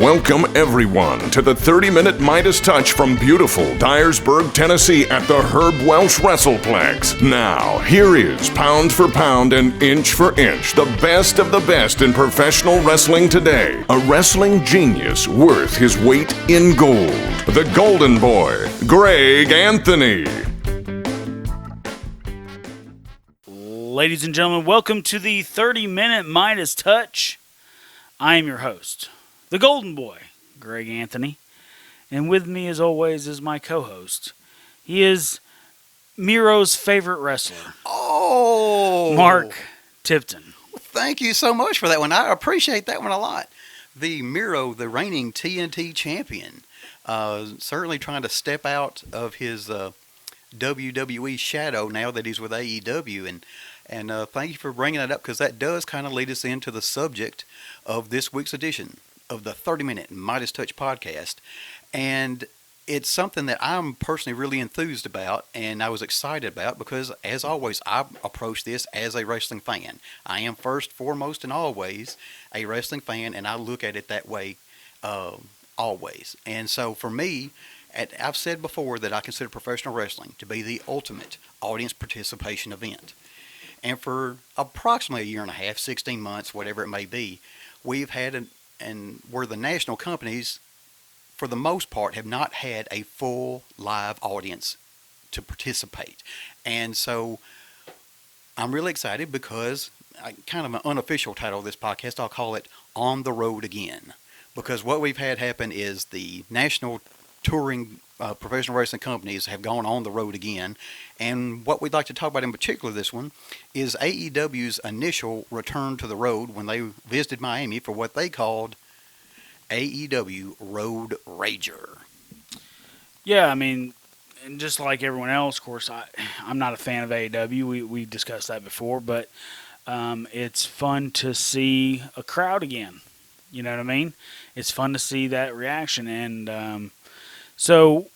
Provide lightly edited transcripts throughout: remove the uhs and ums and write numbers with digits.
Welcome, everyone, to the 30-minute Midas Touch from beautiful Dyersburg, Tennessee at the Herb Welsh WrestlePlex. Now, here is, pound for pound and inch for inch, the best of the best in professional wrestling today. A wrestling genius worth his weight in gold. The Golden Boy, Greg Anthony. Ladies and gentlemen, welcome to the 30-minute Midas Touch. I am your host, the Golden Boy, Greg Anthony, and with me, as always, is my co-host. He is Miro's favorite wrestler. Oh! Mark Tipton. Well, thank you so much for that one. I appreciate that one a lot. The Miro, the reigning TNT champion, certainly trying to step out of his WWE shadow now that he's with AEW, and thank you for bringing that up, because that does kind of lead us into the subject of this week's edition of the 30-minute Midas Touch podcast. And it's something that I'm personally really enthused about, and I was excited about, because, as always, I approach this as a wrestling fan. I am first, foremost, and always a wrestling fan, and I look at it that way always. And so for me, I've said before that I consider professional wrestling to be the ultimate audience participation event. And for approximately a year and a half, 16 months, whatever it may be, we've had and where the national companies, for the most part, have not had a full live audience to participate. And so I'm really excited, because kind of an unofficial title of this podcast, I'll call it On the Road Again. Because what we've had happen is the national touring professional wrestling companies have gone on the road again. And what we'd like to talk about in particular this one is AEW's initial return to the road when they visited Miami for what they called AEW Road Rager. Yeah, I mean, and just like everyone else, of course, I'm not a fan of AEW. We discussed that before, but it's fun to see a crowd again. You know what I mean? It's fun to see that reaction. And so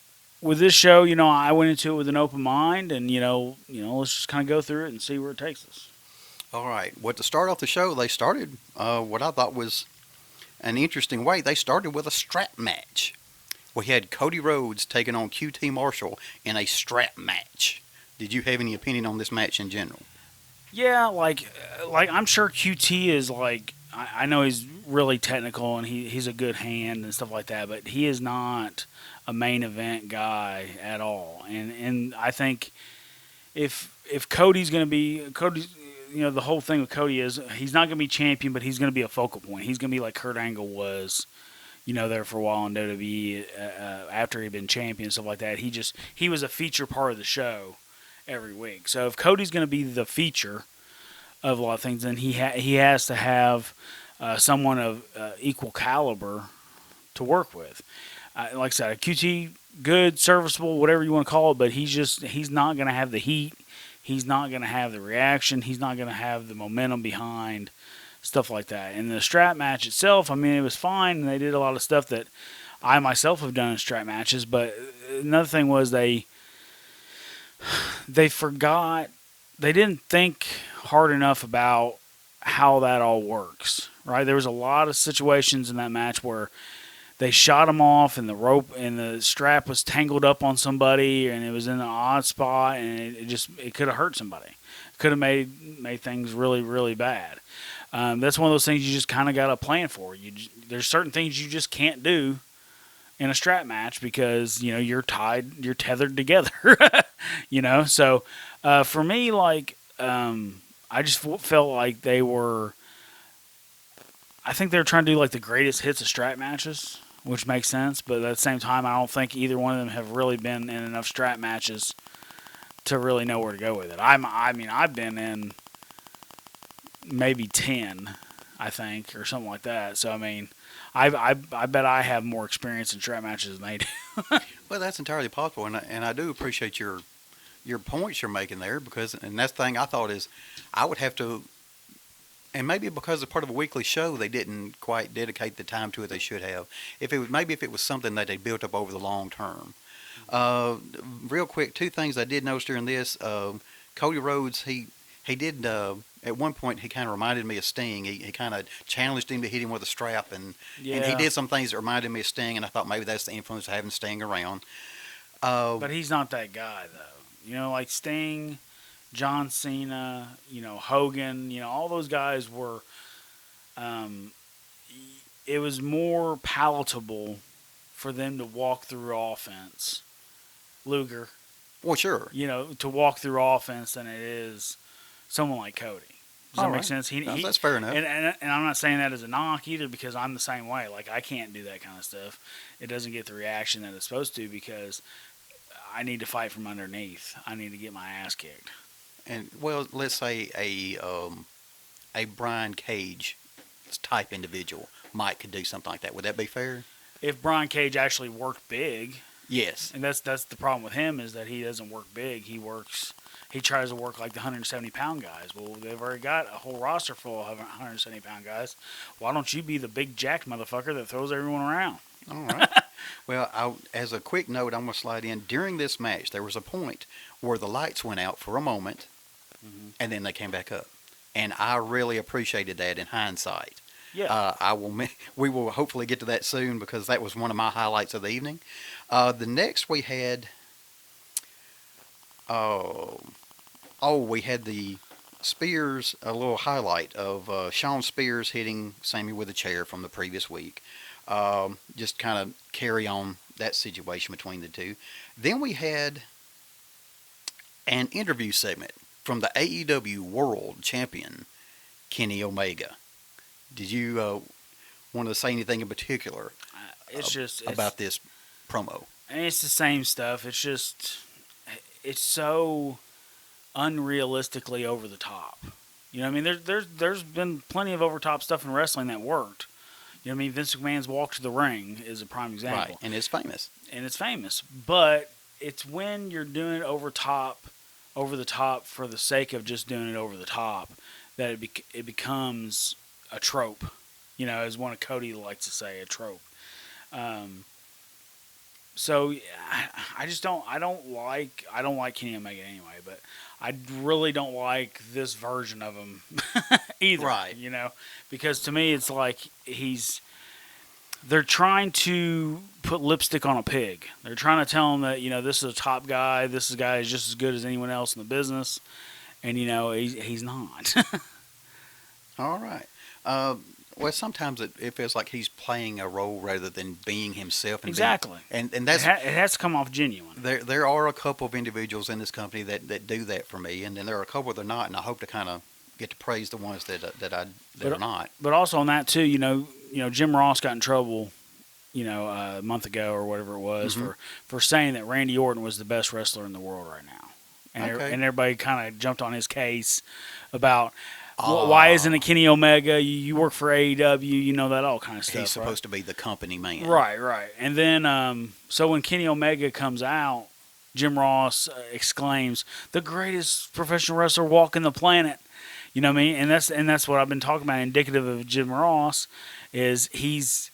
with this show, I went into it with an open mind, and, let's just kind of go through it and see where it takes us. All right. Well, to start off the show, they started what I thought was an interesting way. They started with a strap match. We had Cody Rhodes taking on QT Marshall in a strap match. Did you have any opinion on this match in general? Yeah, like I'm sure QT is I know he's really technical and he's a good hand and stuff like that, but he is not a main event guy at all. And I think if Cody's going to be the whole thing with Cody is he's not going to be champion, but he's going to be a focal point. He's going to be like Kurt Angle was, there for a while in WWE after he'd been champion and stuff like that. He was a feature part of the show every week. So if Cody's going to be the feature of a lot of things, then he has to have someone of equal caliber to work with. Like I said, QT, good, serviceable, whatever you want to call it, but he's not going to have the heat. He's not going to have the reaction. He's not going to have the momentum behind stuff like that. And the strap match itself, it was fine, and they did a lot of stuff that I myself have done in strap matches. But another thing was they forgot, they didn't think hard enough about how that all works, right? There was a lot of situations in that match where they shot him off, and the rope and the strap was tangled up on somebody, and it was in an odd spot, and it could have hurt somebody. It could have made things really, really bad. That's one of those things you just kind of got to plan for. There's certain things you just can't do in a strap match because you're tethered together. So for me, I just felt like they were. I think they were trying to do the greatest hits of strap matches, which makes sense. But at the same time, I don't think either one of them have really been in enough strap matches to really know where to go with it. I've been in maybe 10, I think, or something like that. So I bet I have more experience in strap matches than they do. Well, that's entirely possible, and I do appreciate your points you're making there, and that's the thing I thought is I would have to. And maybe because it's part of a weekly show, they didn't quite dedicate the time to it they should have. If it was something that they built up over the long term. Real quick, two things I did notice during this. Cody Rhodes, he did, at one point he kind of reminded me of Sting. He kind of challenged him to hit him with a strap, and he did some things that reminded me of Sting, and I thought maybe that's the influence of having Sting around. But he's not that guy, though. Like Sting, John Cena, Hogan, all those guys were, it was more palatable for them to walk through offense. Luger. Well, sure. To walk through offense than it is someone like Cody. Does that make sense? That's fair enough. And I'm not saying that as a knock either, because I'm the same way. Like, I can't do that kind of stuff. It doesn't get the reaction that it's supposed to, because I need to fight from underneath. I need to get my ass kicked. And, well, let's say a Brian Cage type individual could do something like that. Would that be fair? If Brian Cage actually worked big. Yes. And that's the problem with him, is that he doesn't work big. He tries to work like the 170-pound guys. Well, they've already got a whole roster full of 170-pound guys. Why don't you be the big jacked motherfucker that throws everyone around? All right. Well, as a quick note, I'm going to slide in. During this match, there was a point where the lights went out for a moment, and then they came back up. And I really appreciated that in hindsight. Yeah. We will hopefully get to that soon, because that was one of my highlights of the evening. The next we had, we had the Spears, a little highlight of Shawn Spears hitting Sammy with a chair from the previous week. Just kind of carry on that situation between the two. Then we had an interview segment from the AEW World Champion, Kenny Omega. Did you want to say anything in particular about this promo? And it's the same stuff. It's so unrealistically over the top. I mean, there's been plenty of over top stuff in wrestling that worked. Vince McMahon's walk to the ring is a prime example. Right, and it's famous. But it's when you're doing it over the top for the sake of just doing it over the top, that it becomes a trope. As one of Cody likes to say, a trope. So I don't like Kenny Omega anyway, but I really don't like this version of him either. Right. Because to me it's like they're trying to put lipstick on a pig. They're trying to tell him that, this is a top guy, this guy is just as good as anyone else in the business, and he's not. All right. Well, sometimes it feels like he's playing a role rather than being himself. Exactly. And that's it has to come off genuine. There are a couple of individuals in this company that do that for me, and then there are a couple that are not, and I hope to kind of get to praise the ones that are not. But also on that too, Jim Ross got in trouble, a month ago or whatever it was, for saying that Randy Orton was the best wrestler in the world right now, and everybody kind of jumped on his case about. Why isn't it Kenny Omega? You work for AEW, that all kind of stuff. He's supposed to be the company man. Right. And then, so when Kenny Omega comes out, Jim Ross exclaims, "The greatest professional wrestler walking the planet." You know what I mean? And that's what I've been talking about. Indicative of Jim Ross is he's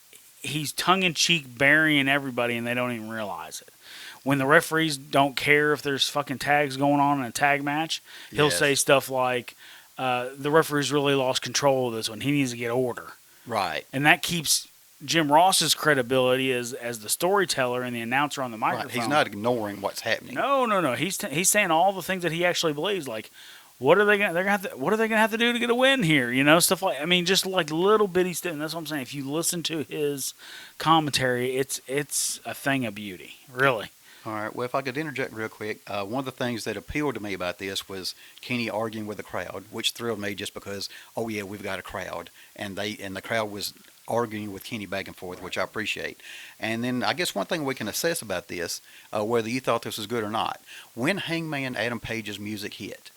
tongue in cheek burying everybody, and they don't even realize it. When the referees don't care if there's fucking tags going on in a tag match, he'll say stuff like, the referee's really lost control of this one. He needs to get order. Right. And that keeps Jim Ross's credibility as the storyteller and the announcer on the microphone. Right. He's not ignoring what's happening. No. He's saying all the things that he actually believes. Like, what are they gonna have to do to get a win here? Stuff like, just like little bitty stuff. And that's what I'm saying. If you listen to his commentary, it's a thing of beauty, really. All right. Well, if I could interject real quick, one of the things that appealed to me about this was Kenny arguing with the crowd, which thrilled me just because, oh yeah, we've got a crowd, and the crowd was arguing with Kenny back and forth, which I appreciate. And then I guess one thing we can assess about this, whether you thought this was good or not, when Hangman Adam Page's music hit,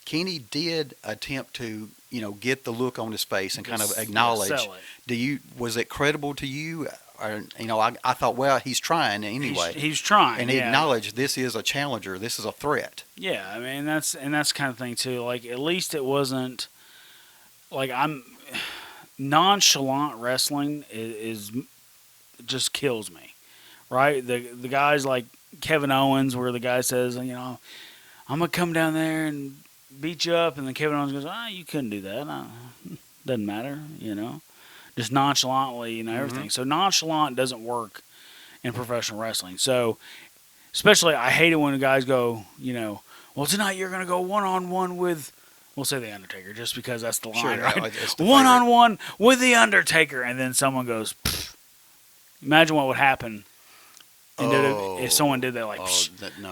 Kenny did attempt to, get the look on his face and kind of acknowledge. Sell it. Was it credible to you? Or, I thought, well, he's trying anyway. He's trying, and he acknowledged this is a challenger. This is a threat. Yeah, that's kind of thing too. Like, at least it wasn't like nonchalant wrestling is just kills me, right? The guys like Kevin Owens, where the guy says, I'm gonna come down there and beat you up, and then Kevin Owens goes, you couldn't do that. Doesn't matter, Just nonchalantly, everything. So nonchalant doesn't work in professional wrestling. So especially, I hate it when the guys go, well, tonight you're going to go one-on-one with, we'll say The Undertaker, just because that's the line, Sure, right? it's the One-on-one with The Undertaker. And then someone goes, pfft. Imagine what would happen if someone did that. Like,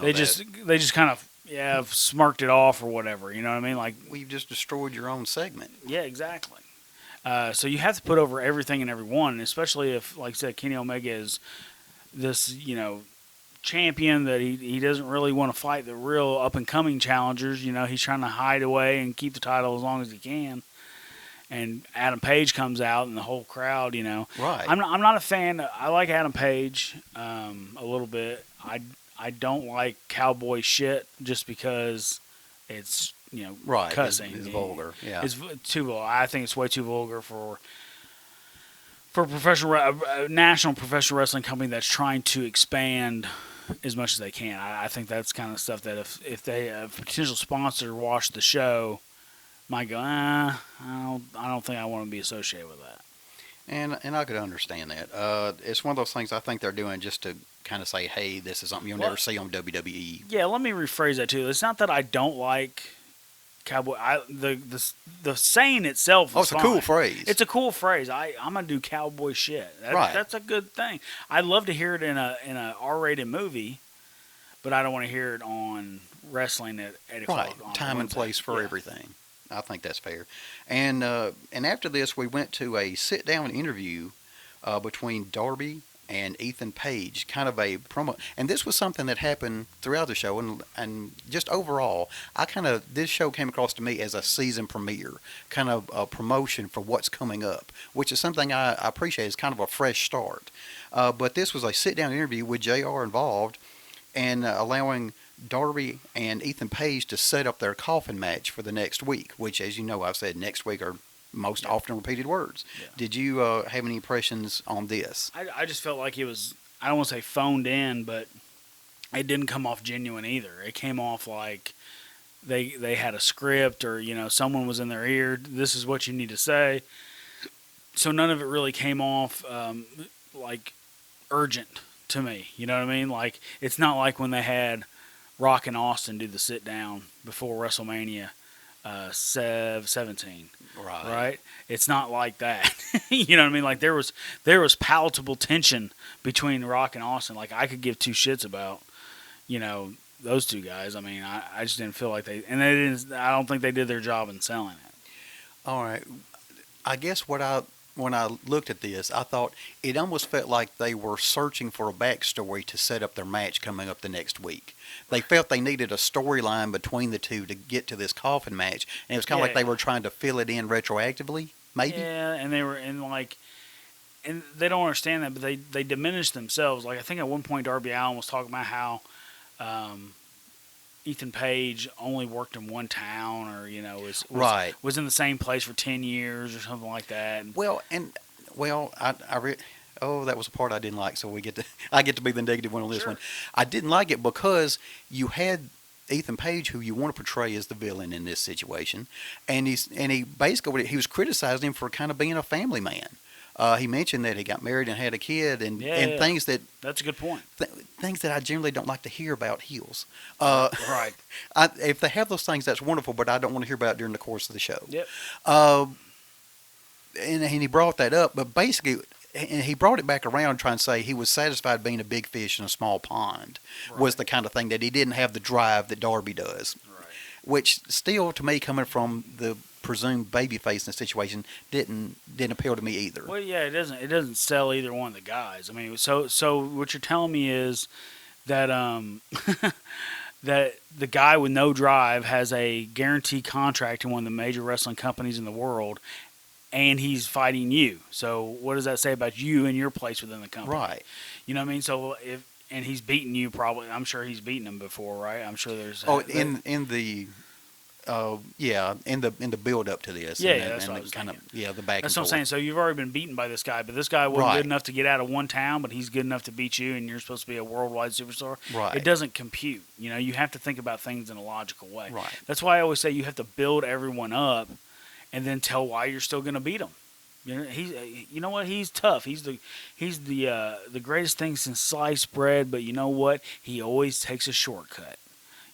they just kind of, smirked it off or whatever. You know what I mean? Like, well, you've just destroyed your own segment. Yeah, exactly. So you have to put over everything and everyone, especially if, like I said, Kenny Omega is this, champion that he doesn't really want to fight the real up-and-coming challengers. He's trying to hide away and keep the title as long as he can. And Adam Page comes out and the whole crowd, Right. I'm not a fan. I like Adam Page a little bit. I don't like cowboy shit just because it's, right. cussing. It's vulgar. Yeah. It's too vulgar. I think it's way too vulgar for a national professional wrestling company that's trying to expand as much as they can. I think that's kind of stuff that if a potential sponsor watched the show, might go, I don't think I want to be associated with that. And I could understand that. It's one of those things I think they're doing just to kind of say, hey, this is something you'll never see on WWE. Yeah, let me rephrase that too. It's not that I don't like cowboy. The saying itself is it's fine. a cool phrase. It's a cool phrase. I'm gonna do cowboy shit. Right. That's a good thing. I'd love to hear it in a R-rated movie, but I don't want to hear it on wrestling at 8 o'clock. Right. Time and place for everything. I think that's fair. And after this, we went to a sit-down interview between Darby and Ethan Page, kind of a promo. And this was something that happened throughout the show, and just overall, this show came across to me as a season premiere, kind of a promotion for what's coming up, which is something I appreciate. It's kind of a fresh start. But this was a sit-down interview with JR involved, and allowing Darby and Ethan Page to set up their coffin match for the next week, which, as you know, I've said next week are most often repeated words. Yeah. Did you have any impressions on this? I just felt like it was, I don't want to say phoned in, but it didn't come off genuine either. It came off like they had a script or, someone was in their ear, this is what you need to say. So none of it really came off like urgent to me. You know what I mean? Like, it's not like when they had Rock and Austin do the sit down before WrestleMania 17. Right? It's not like that. You know what I mean? Like, there was palatable tension between Rock and Austin. Like, I could give two shits about, those two guys. I mean, I just didn't feel like they didn't. I don't think they did their job in selling it. All right. I guess when I looked at this, I thought it almost felt like they were searching for a backstory to set up their match coming up the next week. They felt they needed a storyline between the two to get to this coffin match, and it was kind of like they were trying to fill it in retroactively, maybe. Yeah, and and they don't understand that, but they diminished themselves. Like, I think at one point Darby Allin was talking about how Ethan Page only worked in one town, or was in the same place for 10 years or something like that. That was a part I didn't like. So I get to be the negative one on this one. I didn't like it because you had Ethan Page, who you want to portray as the villain in this situation, and he basically was criticizing him for kind of being a family man. He mentioned that he got married and had a kid, and things that... That's a good point. Things that I generally don't like to hear about heels. Right. If they have those things, that's wonderful, but I don't want to hear about it during the course of the show. Yep. And he brought that up, but basically... And he brought it back around trying to say he was satisfied being a big fish in a small pond was the kind of thing, that he didn't have the drive that Darby does. Right. Which still, to me, coming from the presumed babyface in the situation, didn't appeal to me either. Well, yeah, it doesn't sell either one of the guys. I mean, so what you're telling me is that that the guy with no drive has a guaranteed contract in one of the major wrestling companies in the world, and he's fighting you. So what does that say about you and your place within the company? Right. You know what I mean? So he's beaten you probably. I'm sure he's beaten him before, right? I'm sure there's. In the Yeah, in the build up to this. Yeah, and, yeah, that's and what I was kind of thinking. yeah the back That's and what I'm forth. saying. So you've already been beaten by this guy, but this guy wasn't Right. good enough to get out of one town, but he's good enough to beat you, and you're supposed to be a worldwide superstar. Right. It doesn't compute. You have to think about things in a logical way. Right. That's why I always say you have to build everyone up, and then tell why you're still going to beat him. You know what? He's tough. He's the greatest thing since sliced bread. But you know what? He always takes a shortcut.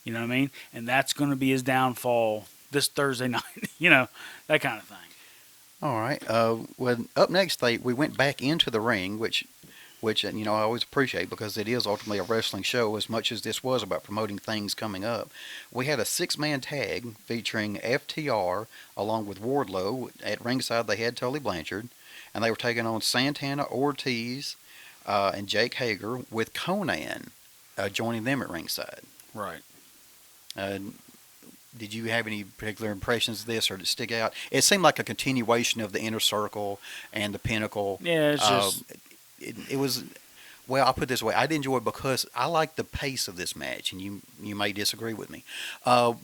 You know what I mean? And that's going to be his downfall this Thursday night. That kind of thing. All right. Well, up next, we went back into the ring, which I always appreciate because it is ultimately a wrestling show as much as this was about promoting things coming up. We had a 6-man tag featuring FTR along with Wardlow. At ringside, they had Tully Blanchard, and they were taking on Santana Ortiz and Jake Hager with Conan joining them at ringside. Right. Did you have any particular impressions of this, or did it stick out? It seemed like a continuation of the Inner Circle and the Pinnacle. Yeah, it's just... It was, well, I'll put it this way. I did enjoy it because I like the pace of this match, and you may disagree with me.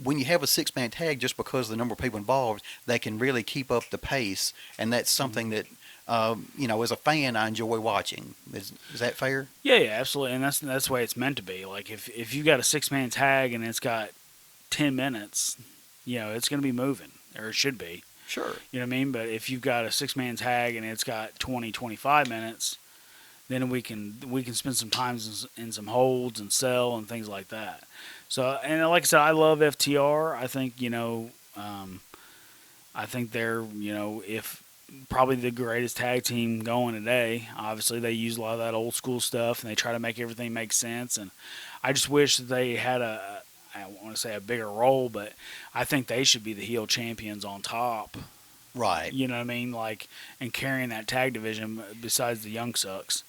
When you have a 6-man tag, just because of the number of people involved, they can really keep up the pace, and that's something that, as a fan, I enjoy watching. Is that fair? Yeah, absolutely, and that's the way it's meant to be. Like if you got a 6-man tag and it's got 10 minutes, it's going to be moving, or it should be. Sure. You know what I mean? But if you've got a 6-man tag and it's got 20, 25 minutes, then we can spend some time in some holds and sell and things like that. So, and like I said, I love FTR. I think I think they're if probably the greatest tag team going today. Obviously, they use a lot of that old school stuff and they try to make everything make sense. And I just wish that they had I want to say a bigger role, but I think they should be the heel champions on top. Right. You know what I mean? Like, and carrying that tag division besides the Young Sucks.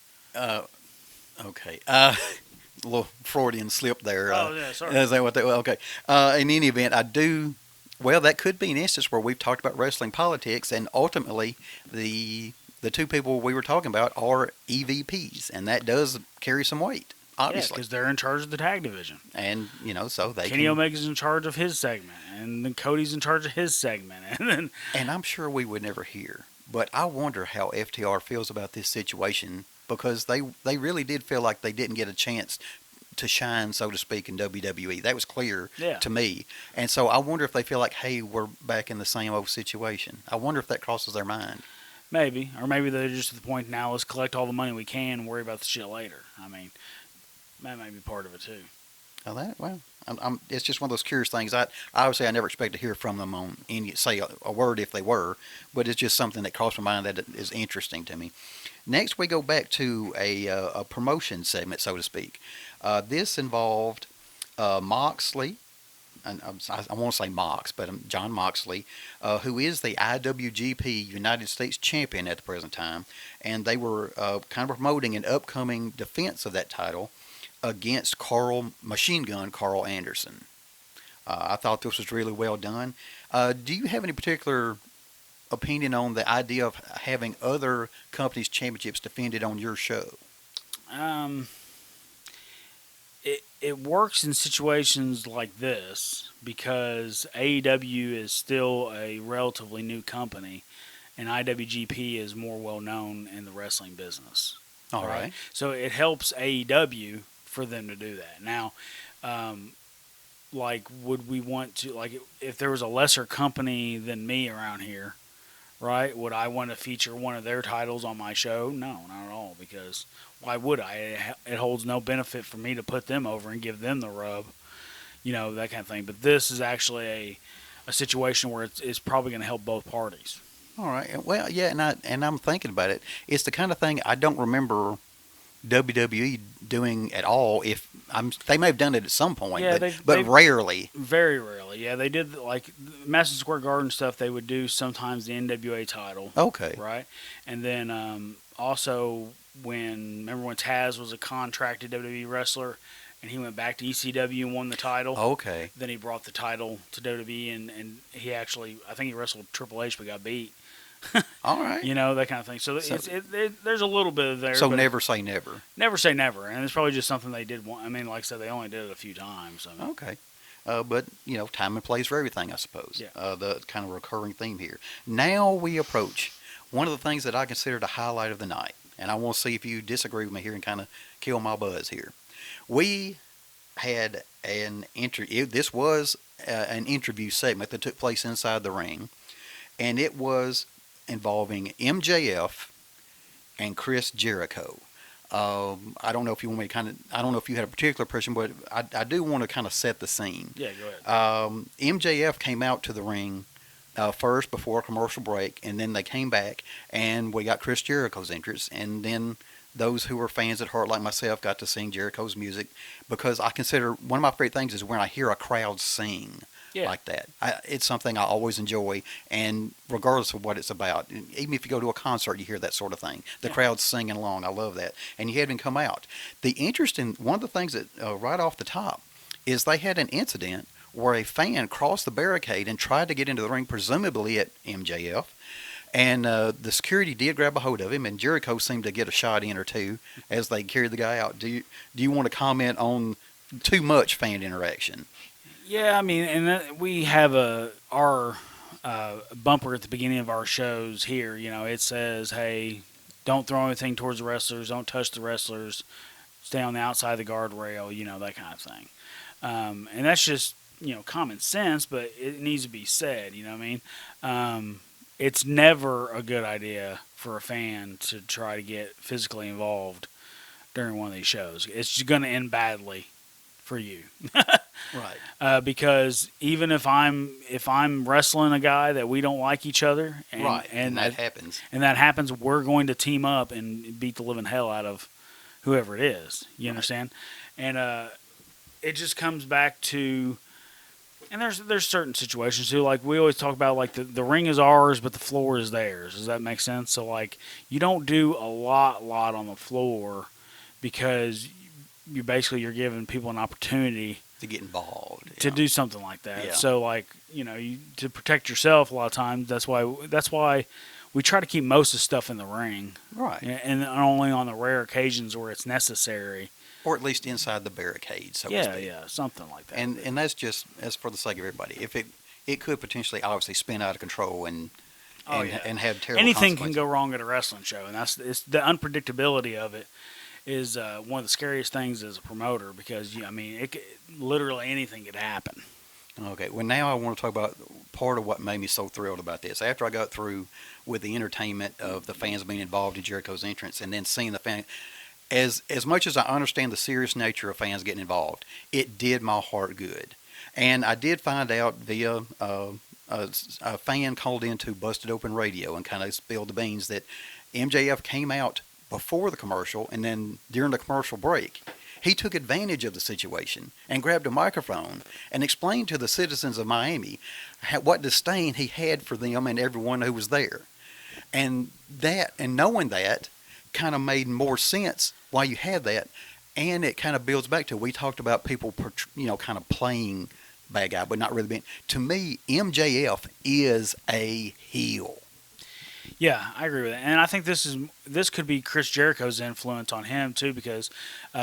Okay. A little Freudian slip there. Yeah, sorry. Is that what they? Well, okay. In any event, I do. Well, that could be an instance where we've talked about wrestling politics, and ultimately, the two people we were talking about are EVPs, and that does carry some weight, obviously. Because they're in charge of the tag division. And so they Kenny Omega's in charge of his segment, and then Cody's in charge of his segment, and then. And I'm sure we would never hear, but I wonder how FTR feels about this situation. Because they really did feel like they didn't get a chance to shine, so to speak, in WWE. That was clear to me. And so I wonder if they feel like, hey, we're back in the same old situation. I wonder if that crosses their mind. Maybe. Or maybe they're just at the point now, let's collect all the money we can and worry about the shit later. I mean, that might be part of it, too. It's just one of those curious things. Obviously, I never expect to hear from them on say a word if they were, but it's just something that crossed my mind that is interesting to me. Next, we go back to a promotion segment, so to speak. This involved Moxley, and I won't say Mox, but John Moxley, who is the IWGP United States Champion at the present time, and they were kind of promoting an upcoming defense of that title against Machine Gun Carl Anderson. I thought this was really well done. Do you have any particular opinion on the idea of having other companies' championships defended on your show? It works in situations like this because AEW is still a relatively new company, and IWGP is more well known in the wrestling business. All right. So it helps AEW for them to do that. Now, would we want to, if there was a lesser company than me around here, right, would I want to feature one of their titles on my show? No, not at all, because why would I? It holds no benefit for me to put them over and give them the rub, that kind of thing. But this is actually a situation where it's probably going to help both parties. All right. Well, yeah, and I'm thinking about it. It's the kind of thing I don't remember WWE doing at all. They may have done it at some point, but rarely. Very rarely. Yeah, they did Madison Square Garden stuff. They would do sometimes the NWA title. Okay. Right, and then also remember when Taz was a contracted WWE wrestler, and he went back to ECW and won the title. Okay. Then he brought the title to WWE, and he actually, I think he wrestled Triple H but got beat. All right. That kind of thing. So there's a little bit of there. So never say never. Never say never. And it's probably just something they did want. I mean, like I said, they only did it a few times. So. Okay. But, time and place for everything, I suppose. Yeah. The kind of recurring theme here. Now we approach one of the things that I consider the highlight of the night. And I want to see if you disagree with me here and kind of kill my buzz here. We had this was an interview segment that took place inside the ring. And it was involving MJF and Chris Jericho. I don't know if you want me to I don't know if you had a particular impression, but I do want to kind of set the scene. Yeah, go ahead. MJF came out to the ring first before a commercial break, and then they came back, and we got Chris Jericho's entrance, and then those who were fans at heart like myself got to sing Jericho's music, because I consider one of my favorite things is when I hear a crowd sing. Yeah. Like that. It's something I always enjoy, and regardless of what it's about, even if you go to a concert, you hear that sort of thing. The crowd's singing along. I love that. And you had him come out. The interesting, one of the things that right off the top is they had an incident where a fan crossed the barricade and tried to get into the ring, presumably at MJF. And the security did grab a hold of him, and Jericho seemed to get a shot in or two as they carried the guy out. Do you want to comment on too much fan interaction? Yeah, I mean, and we have our bumper at the beginning of our shows here. It says, "Hey, don't throw anything towards the wrestlers. Don't touch the wrestlers. Stay on the outside of the guardrail." That kind of thing. And that's just common sense, but it needs to be said. You know what I mean? It's never a good idea for a fan to try to get physically involved during one of these shows. It's just going to end badly for you. Right. Because even if I'm wrestling a guy that we don't like each other, and that happens, we're going to team up and beat the living hell out of whoever it is. You understand? And it just comes back to, and there's certain situations too. Like we always talk about, like the ring is ours, but the floor is theirs. Does that make sense? So like you don't do a lot on the floor because you're giving people an opportunity to get involved, to do something like that. Yeah. So like, to protect yourself a lot of times, that's why we try to keep most of the stuff in the ring. Right. And only on the rare occasions where it's necessary. Or at least inside the barricade, so to speak. Yeah, something like that. And that's just as for the sake of everybody. If it could potentially obviously spin out of control and have terrible anything can consequences. go wrong at a wrestling show, and it's the unpredictability of it is one of the scariest things as a promoter, because literally anything could happen. Okay, well now I want to talk about part of what made me so thrilled about this. After I got through with the entertainment of the fans being involved in Jericho's entrance, and then seeing the fan, as much as I understand the serious nature of fans getting involved, it did my heart good. And I did find out via a fan called into Busted Open Radio and kind of spilled the beans that MJF came out before the commercial, and then during the commercial break, he took advantage of the situation and grabbed a microphone and explained to the citizens of Miami what disdain he had for them and everyone who was there. And knowing that kind of made more sense why you had that, and it kind of builds back to, we talked about people kind of playing bad guy but not really being. To me, MJF is a heel. Yeah, I agree with that, and I think this could be Chris Jericho's influence on him too, because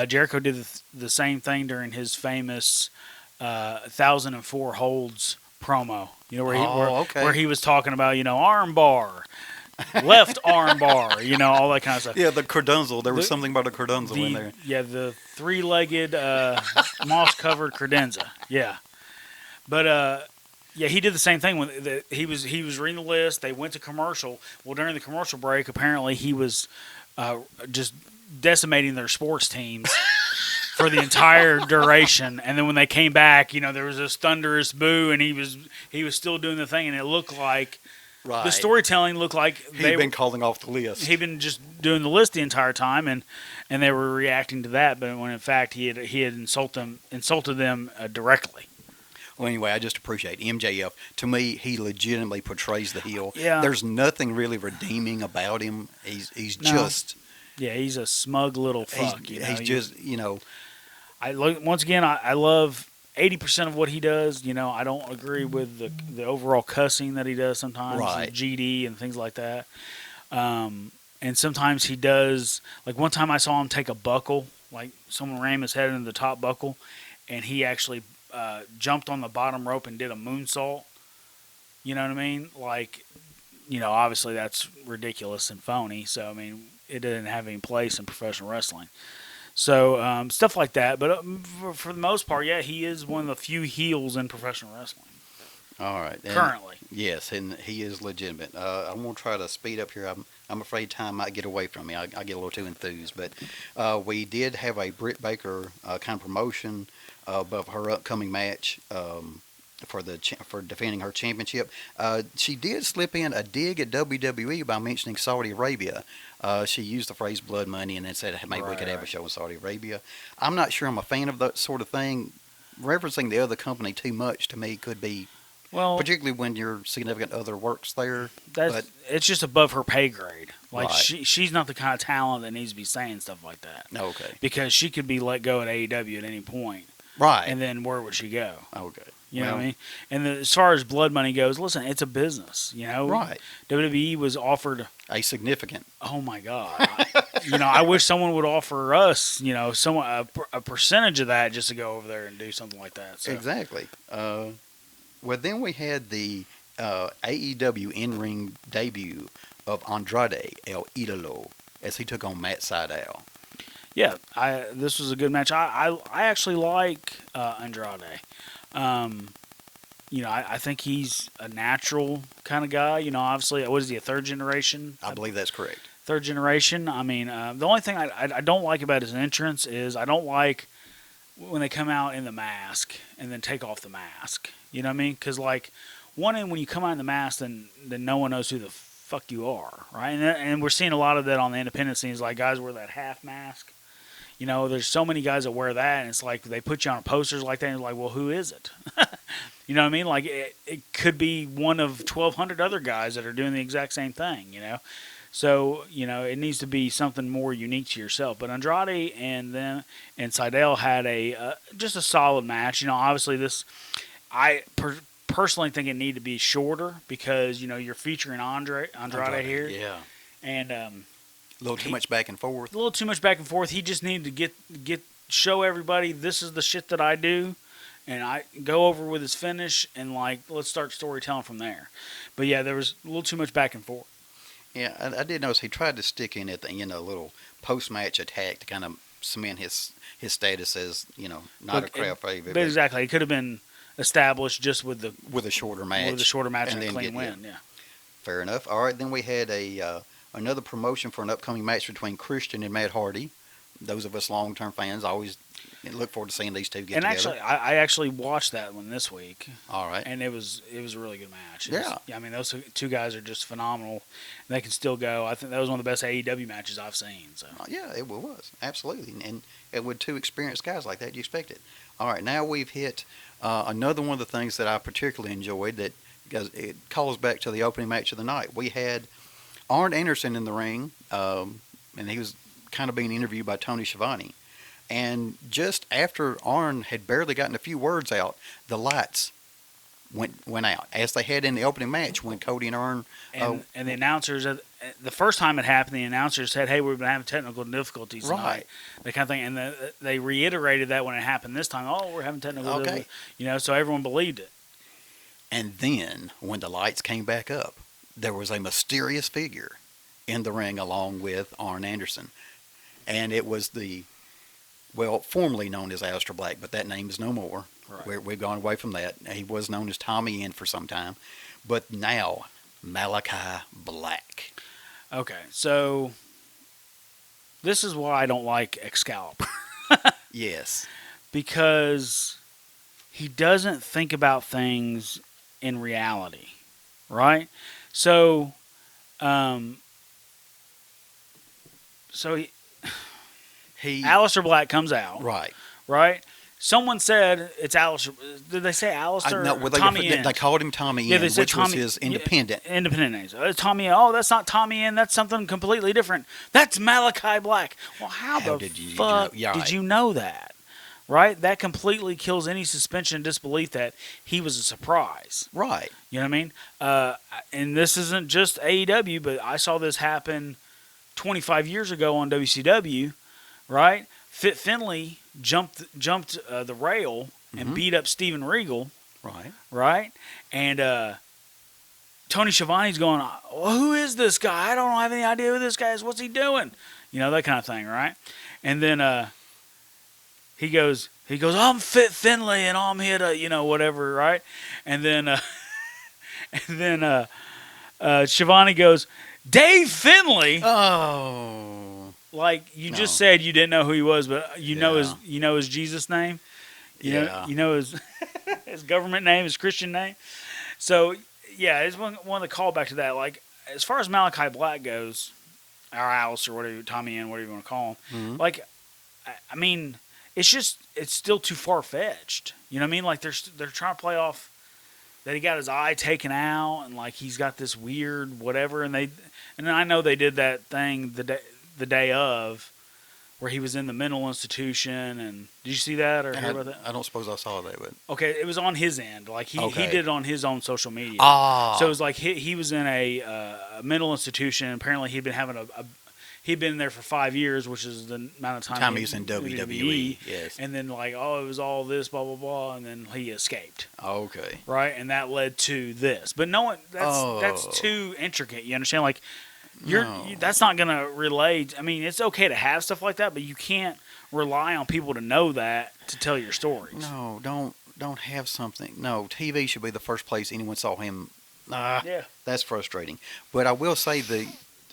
Jericho did the same thing during his famous 1004 holds promo. Where he was talking about arm bar, left arm bar, all that kind of stuff. Yeah, the credunzel. There was something about a credunzel in there. Yeah, the three-legged moss-covered credenza. Yeah, but. Yeah, he did the same thing when he was reading the list. They went to commercial. Well, during the commercial break, apparently he was just decimating their sports teams for the entire duration. And then when they came back, there was this thunderous boo, and he was still doing the thing, and it looked like the storytelling looked like he'd been calling off the list. He'd been just doing the list the entire time, and they were reacting to that. But when in fact he had insulted them directly. Well, anyway, I just appreciate MJF. To me, he legitimately portrays the heel. Yeah. There's nothing really redeeming about him. He's just... Yeah, he's a smug little fuck. He's just, once again, I love 80% of what he does. I don't agree with the overall cussing that he does sometimes. Right. GD and things like that. And sometimes he does... Like, one time I saw him take a buckle. Like, someone rammed his head into the top buckle, and he actually... jumped on the bottom rope and did a moonsault. You know what I mean? Like, obviously that's ridiculous and phony. So, I mean, it didn't have any place in professional wrestling. So, stuff like that. But for the most part, yeah, he is one of the few heels in professional wrestling. All right. And Currently. Yes, and he is legitimate. I'm going to try to speed up here. I'm afraid time might get away from me. I get a little too enthused. But we did have a Britt Baker kind of promotion of her upcoming match for defending her championship. She did slip in a dig at WWE by mentioning Saudi Arabia. She used the phrase blood money and then said maybe we could have a show in Saudi Arabia. I'm not sure I'm a fan of that sort of thing. Referencing the other company too much to me could be, well, particularly when your significant other works there. It's just above her pay grade. Like, Right. she's not the kind of talent that needs to be saying stuff like that. Okay. Because she could be let go at AEW at any point. Right. And then where would she go? Okay. You know what I mean? And as far as blood money goes, listen, it's a business, Right. WWE was offered, A significant. oh my God. I wish someone would offer us, a percentage of that just to go over there and do something like that. So. Exactly. Well, then we had the AEW in-ring debut of Andrade El Idolo as he took on Matt Sydal. Yeah, this was a good match. I actually like Andrade. I think he's a natural kind of guy. Obviously, what is he, a third generation? I believe that's correct. Third generation. I mean, the only thing I don't like about his entrance is I don't like when they come out in the mask and then take off the mask. You know what I mean? Because, like, when you come out in the mask, then no one knows who the fuck you are, right? And we're seeing a lot of that on the independent scenes. Like, guys wear that half mask. There's so many guys that wear that, and it's like they put you on posters like that, and you're like, well, who is it? You know what I mean? Like, it could be one of 1,200 other guys that are doing the exact same thing, So, it needs to be something more unique to yourself. But Andrade and Sydal had just a solid match. Obviously I personally think it needed to be shorter because, you're featuring Andrade here. Yeah. And A little too much back and forth. A little too much back and forth. He just needed to show everybody this is the shit that I do, and I go over with his finish and let's start storytelling from there. But yeah, there was a little too much back and forth. Yeah, I did notice he tried to stick in at the end a little post-match attack to kind of cement his status as not a crowd favorite. But exactly, it could have been established just with a shorter match. With a shorter match and a then clean win. Yeah. Fair enough. All right, then we had another promotion for an upcoming match between Christian and Matt Hardy. Those of us long-term fans always look forward to seeing these two get together. And actually, I actually watched that one this week. All right. And it was a really good match. Yeah. I mean, those two guys are just phenomenal. They can still go. I think that was one of the best AEW matches I've seen. So. Yeah, it was. Absolutely. And with two experienced guys like that, you expect it. All right, now we've hit another one of the things that I particularly enjoyed that because it calls back to the opening match of the night. We had Arn Anderson in the ring, and he was kind of being interviewed by Tony Schiavone. And just after Arn had barely gotten a few words out, the lights went out, as they had in the opening match when Cody and Arn... And the announcers, the first time it happened, the announcers said, hey, we've been having technical difficulties tonight. Right. That kind of thing. And they reiterated that when it happened this time. Oh, we're having technical difficulties. So everyone believed it. And then, when the lights came back up, there was a mysterious figure in the ring along with Arn Anderson. And it was formerly known as Aleister Black, but that name is no more. Right. We've gone away from that. He was known as Tommy End for some time. But now, Malachi Black. Okay, so this is why I don't like Excalibur. Yes. Because he doesn't think about things in reality, right? So, Aleister Black comes out. Right? Someone said it's Aleister. Did they say Aleister? No, Tommy End. They called him Tommy End, which was his independent. Independent name. Tommy End. Oh, that's not Tommy End. That's something completely different. That's Malachi Black. Well, how the fuck did you know that? Right? That completely kills any suspension of disbelief that he was a surprise. Right. You know what I mean? And this isn't just AEW, but I saw this happen 25 years ago on WCW, right? Fit Finlay jumped the rail and beat up Steven Regal. Right. Right? And Tony Schiavone's going, well, who is this guy? I don't have any idea who this guy is. What's he doing? You know, that kind of thing, right? And then he goes, I'm Fit Finlay, and I'm here to, you know, whatever, right? And then Schiavone goes, Dave Finlay. Oh. Like you just said, you didn't know who he was, but you know his Jesus name. You know his his government name, his Christian name. So yeah, it's one of the callback to that. Like as far as Malachi Black goes, or Alice or whatever, Tommy N, whatever you want to call him. Like, I mean, it's still too far fetched. You know what I mean? Like they're trying to play off that he got his eye taken out and like he's got this weird whatever. And I know they did that thing the day of where he was in the mental institution. And did you see that or hear about that? I don't suppose I saw that, but okay, it was on his end. Like he did it on his own social media. So it was like he was in a mental institution. Apparently he'd been having he'd been there for 5 years, which is the amount of time he was in WWE. Yes. And then like, it was all this, blah, blah, blah. And then he escaped. Okay. Right. And that led to this, but no one, that's too intricate. You understand? Like that's not going to relate. I mean, it's okay to have stuff like that, but you can't rely on people to know that to tell your stories. No, don't have something. No, TV should be the first place anyone saw him. Yeah. That's frustrating. But I will say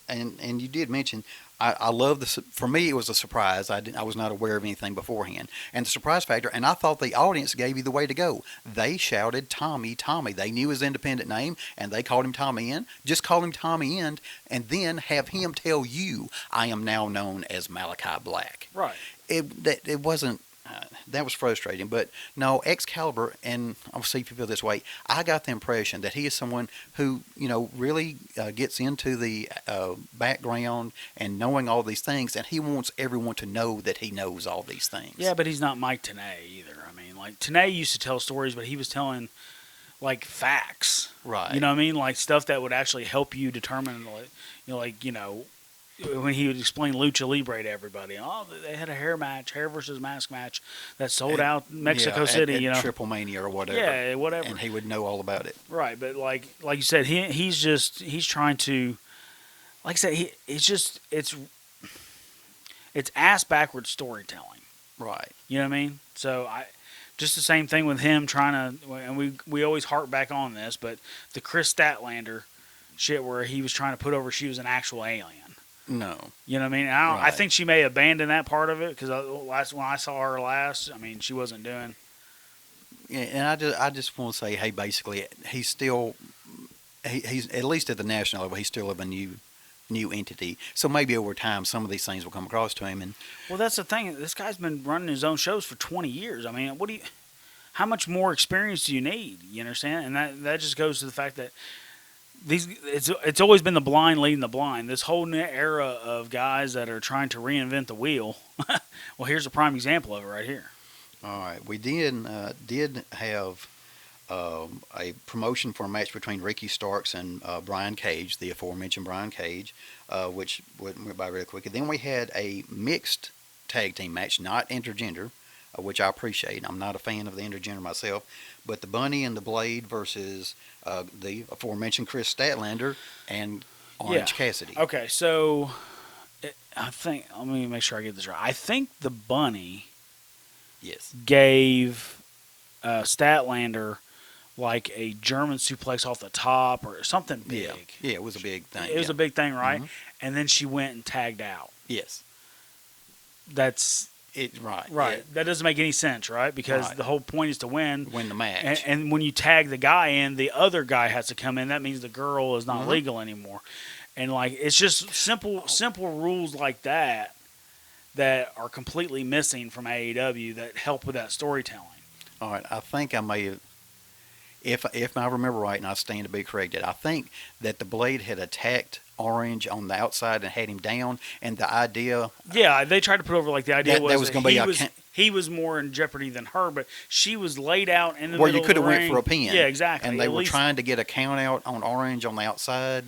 and you did mention, I love this. For me, it was a surprise. I was not aware of anything beforehand. And the surprise factor, and I thought the audience gave you the way to go. They shouted, Tommy, Tommy. They knew his independent name, and they called him Tommy N. Just call him Tommy N, and then have him tell you, I am now known as Malachi Black. Right. It wasn't... that was frustrating, but no, Excalibur, and I'll see if you feel this way, I got the impression that he is someone who, really gets into the background and knowing all these things, and he wants everyone to know that he knows all these things. Yeah, but he's not Mike Tenay either. I mean, like, Tenay used to tell stories, but he was telling, like, facts. Right. You know what I mean? Like, stuff that would actually help you determine, when he would explain Lucha Libre to everybody. Oh, they had a hair versus mask match that sold out Mexico City. At Triple Mania or whatever. Yeah, whatever. And he would know all about it. Right, but like you said, he's trying to, like I said, it's ass backwards storytelling. Right. You know what I mean? So just the same thing with him trying to, and we always harp back on this, but the Chris Statlander shit where he was trying to put over she was an actual alien. No. You know what I mean? I think she may abandon that part of it because when I saw her last, I mean, she wasn't doing. Yeah, and I just want to say, hey, basically, he's still, he's at least at the national level, he's still of a new entity. So maybe over time, some of these things will come across to him. And well, that's the thing. This guy's been running his own shows for 20 years. I mean, how much more experience do you need? You understand? And that just goes to the fact that. It's always been the blind leading the blind. This whole new era of guys that are trying to reinvent the wheel. Well, here's a prime example of it right here. All right, we did have a promotion for a match between Ricky Starks and Brian Cage, the aforementioned Brian Cage, which went by really quick. And then we had a mixed tag team match, not intergender, which I appreciate. I'm not a fan of the intergender myself, but the Bunny and the Blade versus the aforementioned Chris Statlander and Orange Cassidy. Okay, so let me make sure I get this right. I think the Bunny gave Statlander like a German suplex off the top or something big. Yeah, it was a big thing. It was a big thing, right? Mm-hmm. And then she went and tagged out. Yes. That's... Right. Yeah. That doesn't make any sense, right? Because the whole point is to win the match. And when you tag the guy in, the other guy has to come in. That means the girl is not legal anymore. And like it's just simple rules like that are completely missing from AEW that help with that storytelling. All right, I think I may have, if I remember right, and I stand to be corrected, I think that the Blade had attacked Orange on the outside and had him down, and the idea... Yeah, they tried to put over, like, the idea was going to be... he was more in jeopardy than her, but she was laid out in the middle of the ring. Where you could have went for a pin. Yeah, exactly. And they were trying to get a count out on Orange on the outside.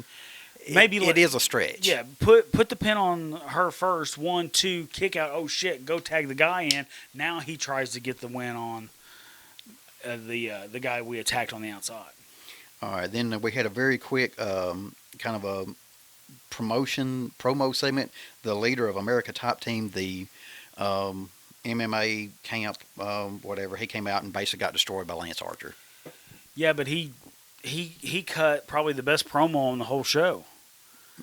Maybe it is a stretch. Yeah, put the pin on her first, 1, 2, kick out, oh shit, go tag the guy in. Now he tries to get the win on the guy we attacked on the outside. All right, then we had a very quick kind of a promo segment. The leader of America Top Team, the MMA camp, whatever, he came out and basically got destroyed by Lance Archer. Yeah, but he cut probably the best promo on the whole show.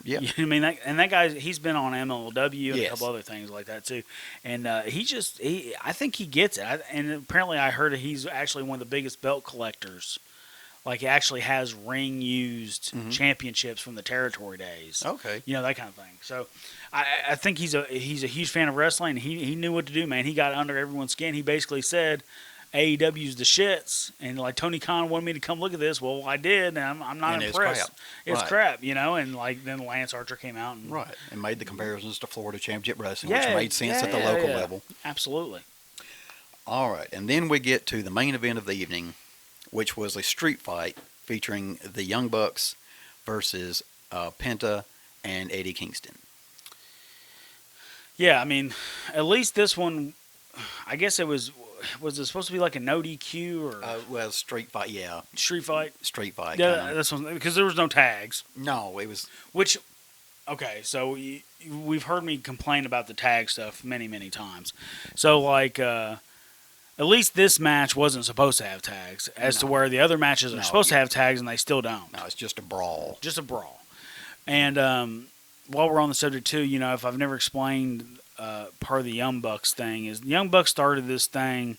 Yeah, you know what I mean, that guy, he's been on MLW and Yes. a couple other things like that too, and I think he gets it. And apparently, I heard that he's actually one of the biggest belt collectors. Like, he actually has ring used championships from the territory days. Okay. You know, that kind of thing. So I think he's a huge fan of wrestling. He knew what to do, man. He got under everyone's skin. He basically said AEW's the shits, and like Tony Khan wanted me to come look at this. Well, I did, and I'm not impressed. It's crap, you know. And like then Lance Archer came out and made the comparisons to Florida Championship Wrestling, which made sense at the local level. Absolutely. All right, and then we get to the main event of the evening, which was a street fight featuring the Young Bucks versus Penta and Eddie Kingston. Yeah, I mean, at least this one, I guess it was it supposed to be like a no DQ or well, street fight, yeah. Street fight? Street fight. Yeah, kinda. this one, because there was no tags. No, it was... Which, okay, so we've heard me complain about the tag stuff many, many times. So, like, at least this match wasn't supposed to have tags, as to where the other matches are supposed to have tags and they still don't. No, it's just a brawl. Just a brawl. And while we're on the subject, too, you know, if I've never explained part of the Young Bucks thing, is the Young Bucks started this thing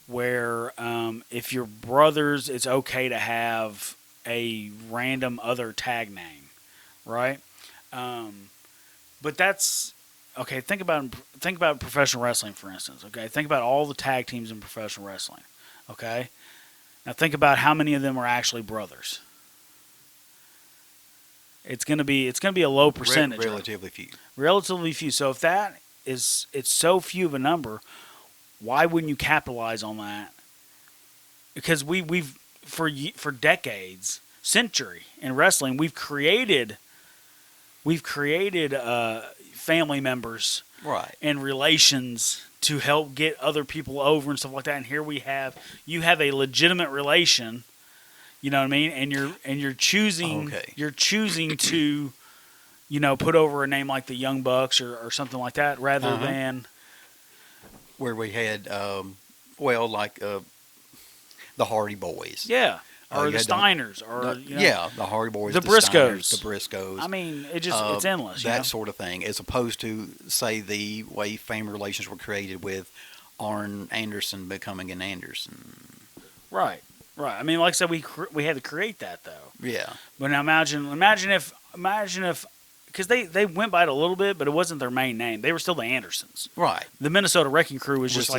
where if you're brothers, it's okay to have a random other tag name, right? But that's... Okay, think about professional wrestling, for instance. Okay, think about all the tag teams in professional wrestling. Okay, now think about how many of them are actually brothers. It's gonna be a low percentage. Relatively few. Relatively few. So if it's so few of a number, why wouldn't you capitalize on that? Because we've for decades, century in wrestling, we've created family members and relations to help get other people over and stuff like that. And here you have a legitimate relation, you know what I mean? And you're choosing to, you know, put over a name like the Young Bucks or something like that rather than where we had the Hardy Boys. Yeah. Or the Steiners, the Hardy Boys, the Briscoes. The Briscoes. I mean, it's endless. That sort of thing, as opposed to, say, the way family relations were created with Arn Anderson becoming an Anderson. Right. I mean, like I said, we had to create that, though. Yeah. But now imagine if, because they went by it a little bit, but it wasn't their main name. They were still the Andersons. Right. The Minnesota Wrecking Crew was just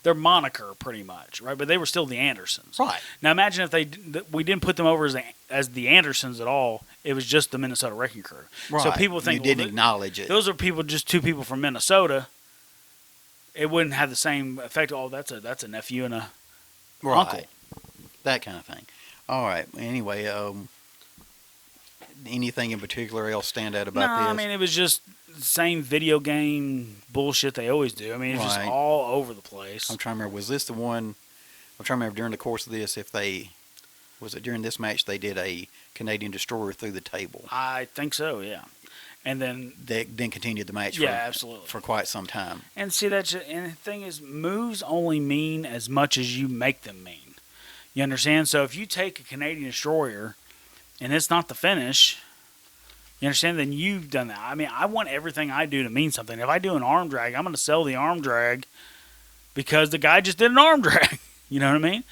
their moniker, pretty much, right? But they were still the Andersons. Right. Now imagine if we didn't put them over as the Andersons at all. It was just the Minnesota Wrecking Crew. Right. So people think you didn't acknowledge it. Those are just two people from Minnesota. It wouldn't have the same effect. Oh, that's a nephew and a uncle. That kind of thing. All right. Anyway, anything in particular else stand out about this? No, I mean, it was just the same video game bullshit they always do. I mean, it's just all over the place. I'm trying to remember, was this the one, I'm trying to remember during the course of this, was it during this match they did a Canadian Destroyer through the table? I think so, yeah. And then... They then continued the match absolutely. For quite some time. And see, and the thing is, moves only mean as much as you make them mean. You understand? So if you take a Canadian Destroyer and it's not the finish, you understand, then you've done that. I mean, I want everything I do to mean something. If I do an arm drag, I'm going to sell the arm drag because the guy just did an arm drag. You know what I mean?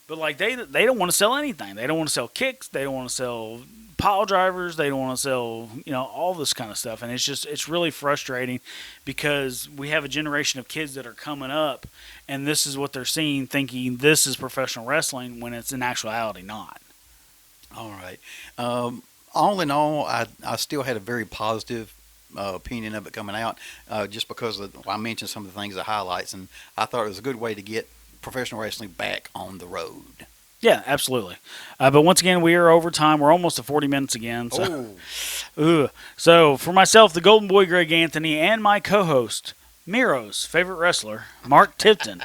But like they don't want to sell anything. They don't want to sell kicks. They don't want to sell pile drivers. They don't want to sell, you know, all this kind of stuff. And it's really frustrating because we have a generation of kids that are coming up and this is what they're seeing, thinking this is professional wrestling when it's in actuality not. All right. All in all, I still had a very positive opinion of it coming out, just because I mentioned some of the things, the highlights, and I thought it was a good way to get professional wrestling back on the road. Yeah, absolutely. But once again, we are over time. We're almost at 40 minutes again. So, so for myself, the Golden Boy Greg Anthony, and my co-host, Miro's favorite wrestler, Mark Tipton,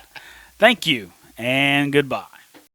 thank you. and goodbye.